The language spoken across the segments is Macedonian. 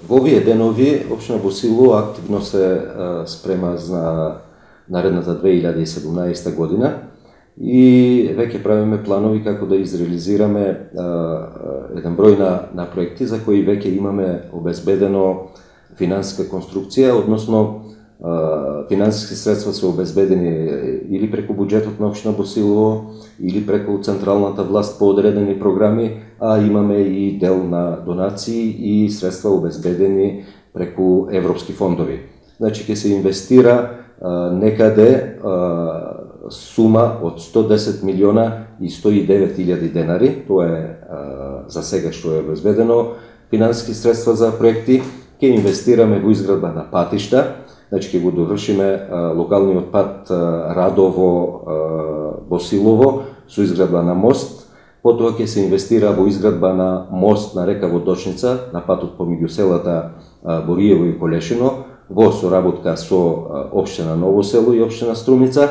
Во овие денови општина Босилово активно се спрема за наредната 2017 година и веќе правиме планови како да изреализираме еден број на проекти за кои веќе имаме обезбедено финансиска конструкција, односно финансиски средства се обезбедени или преку буџетот на општина Босилово, или преку централната власт по одредени програми, а имаме и дел на донации и средства обезбедени преку европски фондови. Значи ќе се инвестира некаде сума од 110 милиона и 109 илјади денари, тоа е за сега што е обезбедено, финансиски средства за проекти. Ќе инвестираме во изградба на патишта, значи ќе го довршиме локалниот пат Радово-Босилово со изградба на мост, потоа ќе се инвестира во изградба на мост на река Водочница, на патот помеѓу селата Бориево и Колешино, во соработка со општина Ново село и општина Струмица.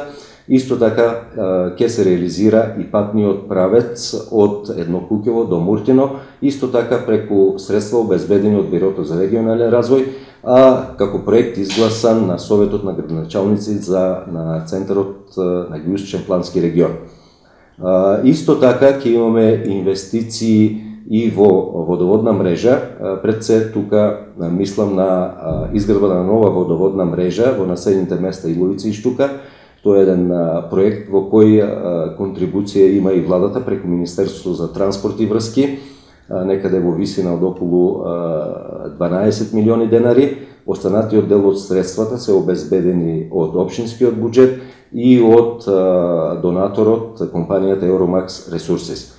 Исто така ќе се реализира и патниот правец од Еднокуќево до Муртино, исто така преку средства обезбедени од Бирото за регионален развој, а како проект изгласан на Советот на градоначалници на Центарот на Југоисточен плански регион. Исто така ќе имаме инвестиции и во водоводна мрежа. Пред се тука мислам на изградба на нова водоводна мрежа во населените места Иловица и Штука. Тоа е еден проект во кој контрибуција има и владата преку Министерството за транспорт и врски, некаде во висина од околу 12 милиони денари. Останатиот дел од средствата се обезбедени од општинскиот буџет и од донаторот компанијата Euromax Resources.